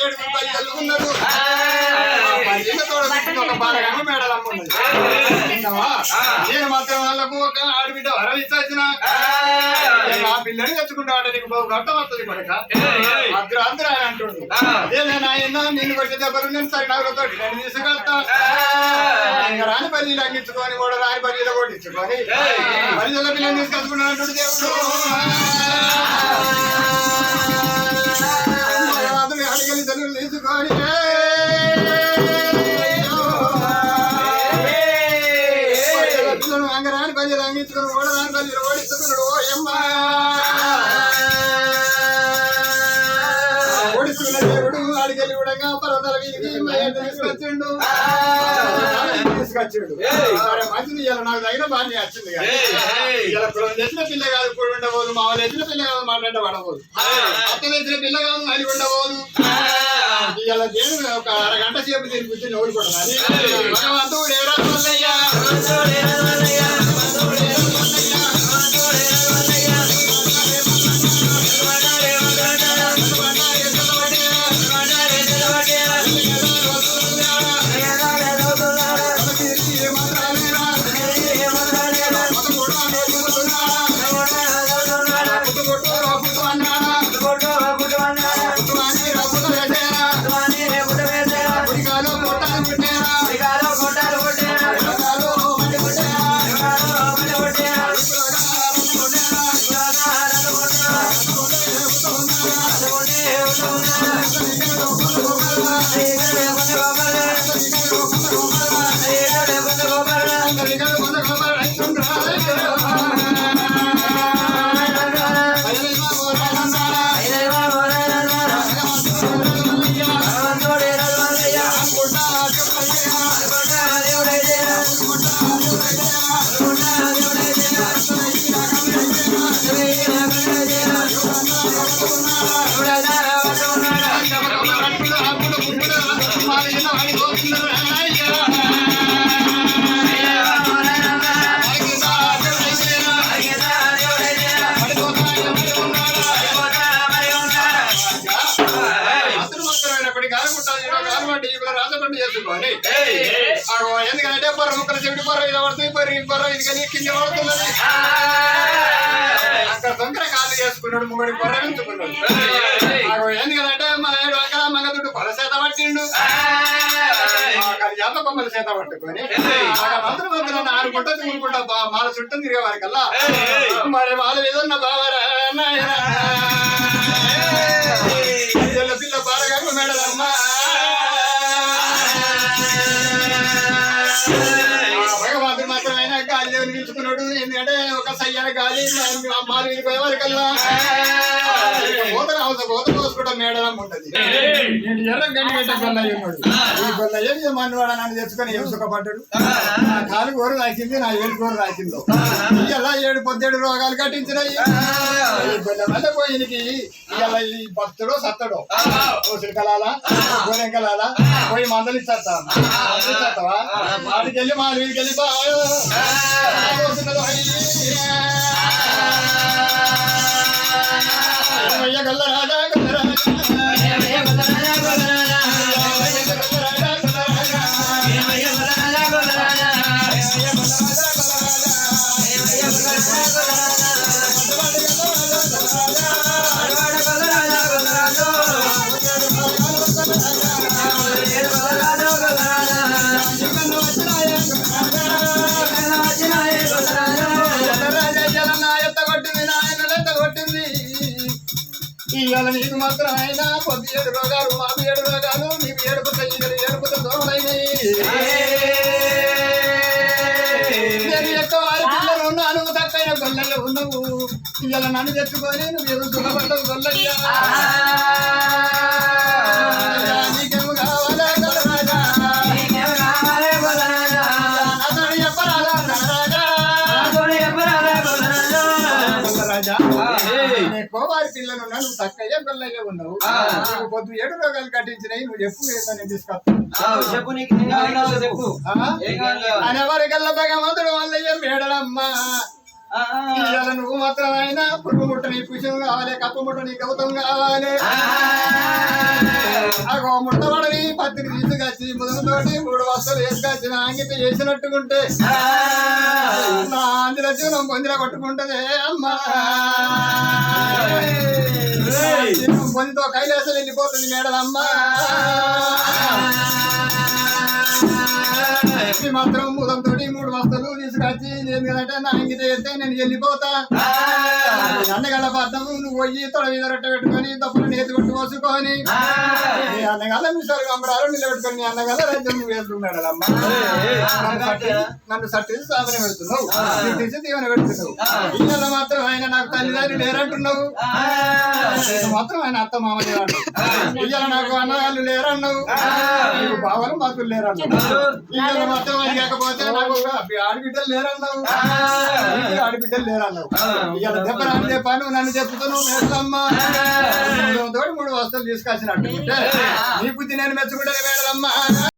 7 పల్లెలు ఉన్నారు ఒక బాలగాను మేడలమ్మ ఉన్నది నేను మాత్రం వాళ్ళకు ఒక ఆడబిడ్డ వరం ఇచ్చిన నా పిల్లని తెచ్చుకుంటాడు నీకు గట్టం వస్తుంది కొడక అగ్రాంధ్ర అని అంటుండు నాయన నిన్ను కొట్టి దెబ్బలు నేను సరినాతో నేను తీసుకెళ్తా రాని పల్లీలు అంగించుకొని కూడా రాని పల్లీలో కొట్టించుకొని పల్లెల పిల్లని తీసుకెళ్తుకున్నాడు అంటుడు దేవుడు అడిగలి తల్లి తీసుకొని అంగరాని పల్లీలు అంగించుకొని ఓడరాని పల్లీలు ఓడించుకున్నాడు ఓయమ్మా ఓడిస్తున్న దేవుడు అడిగలి ఉడగా పర్వతాల వీధికి తీసుకొచ్చిండు మంచిది ఇలా నాకు తగిన బాగా వచ్చింది ఇలా తెచ్చిన పిల్ల కాదు ఇప్పుడు ఉండబోదు మా వాళ్ళు తెచ్చిన పిల్ల కాదు మాట్లాడే పడబోదు అత్త తెచ్చిన పిల్ల కాదు మళ్ళీ ఉండబోదు ఇలా దేవుడు ఒక అరగంట సేపు దీని కూర్చొని ఓడిపోతాను భగవంతుడు ఏరా ఎందుకంటే బొర్ర ముక్కలు చెవిటి బొర్ర ఇది పడుతుంది బొర్ర ఇది కానీ కింద పడుతున్నది అక్కడ దొంగర కాళ్ళు చేసుకున్నాడు ముగ్గుడి బొర్ర ఉంచుకున్నాడు ఎందుకంటే మన 7 వంకల మంగదుడు పొల చేత పట్టిండు జాత బొమ్మల చేత పట్టుకొని మంత్రి మంత్రులు 4 గుంట తిరుగుకుంటా మాల చుట్టూ తిరిగే వారికల్లా మరి వాళ్ళ ఏదన్నా బావరా పిల్ల బారగా మేడలమ్మా భగవంతుడు మాత్రమైనా గాలి దేవుని పిలుచుకున్నాడు ఎందుకంటే ఒక సయ్యాల గాలి మాలు వెళ్ళిపోయే వారికల్లా కోత కోసుకుంటా మేడలం ఉంటది నేను ఎర్ర గండి గట్ట గొల్లయ్య ఉన్నాడు ఈ గొల్లయ్య మనవాడ నన్ను తెచ్చుకొని ఏం సుఖపడ్డాడు నా కాలు గోరు రాసింది నా 7 గోరు రాసిందో ఇలా 7 పొద్దేడు రోగాలు కట్టించినాయి ఈ గొల్ల వల్ల పోయినకి ఇలా ఈ భక్తుడో సత్తడో ఓసిరికలాలా గోరెంకలాలా పోయి మందలు ఇచ్చేస్తావా వాడికి వెళ్ళి మా వీడికి వెళ్ళి ఇవాళ నీకు మాత్రం అయినా 17 రోగాలు మాకు 7 రోగాలు నీకు ఏడుపుతో దోమలైనాయి నేను ఎక్కువ వారి పిల్లలు ఉన్నాను తక్కువైన గొల్లలు ఉన్నావు ఇవాళ నన్ను తెచ్చుకొని నువ్వు ఎదురు సుఖపడ్డవు గొల్లయ్యా నీకేమో కావాలా గొల్లరాజా అతడు చెప్పరాదా గొల్లరాజా వారి పిల్లలు ఉన్నా నువ్వు తక్కువ గొల్లయ్య ఉన్నావు నువ్వు పొద్దు 7 రోగాలు కట్టించినాయి నువ్వు చెప్పు ఏదో నేను తీసుకొస్తాను అనేవారికల్లా భగవంతుడు వల్లయ్య మేడలమ్మా నువ్వు మాత్రం అయినా పురుగు ముట్ట నీ పుష్యం కావాలి కప్పు ముట్ట నీ గౌతం కావాలి అగో ముట్టబడని పత్తిని తీసుకొచ్చి ముదంతోటి 3 వస్తువులు వేసుకొచ్చిన అంగిత చేసినట్టుకుంటే నా ఆంధ్ర జీవనం పొందిన కొట్టుకుంటదే అమ్మా పొందితో కైలాసం వెళ్ళిపోతుంది మేడలమ్మా మాత్రం ముదంతో 3 వస్తువులు తీసుకొచ్చి నేను కదంటే నా అంగిత చేస్తే నేను వెళ్ళిపోతా అన్నగల పద్దము నువ్వు పోయి తొడ మీద రొట్టె పెట్టుకొని తప్పులు నేతి కొట్టు పోసుకొని అన్నగల మిసాలు కంపడాలు నిలబెట్టుకొని అన్నగల రాజ్యం నువ్వు వేస్తున్నాడు అమ్మా నన్ను సట్టి సాధన పెడుతున్నావు తీసి దీవెన పెడుతున్నావు ఇళ్ళలో మాత్రం ఆయన నాకు తల్లిదండ్రులు లేరంటున్నావు మాత్రం ఆయన అత్త మామ లేరంటు ఇళ్ళలో నాకు అన్నగాళ్ళు లేరన్నావు నీకు బావలు మాకు లేరన్నావు ఇళ్ళలో మాత్రం ఆయన కాకపోతే నాకు ఆడబిడ్డలు లేరన్నావు ఆడబిడ్డలు లేరన్నావు ఇవాళ దెబ్బరాని చెప్పాను నన్ను చెప్తున్నావు మేడలమ్మ తోటి 3 వస్తువులు తీసుకొచ్చినట్టు నీ బుద్ధి నేను మెచ్చుకుంటాను మేడలమ్మ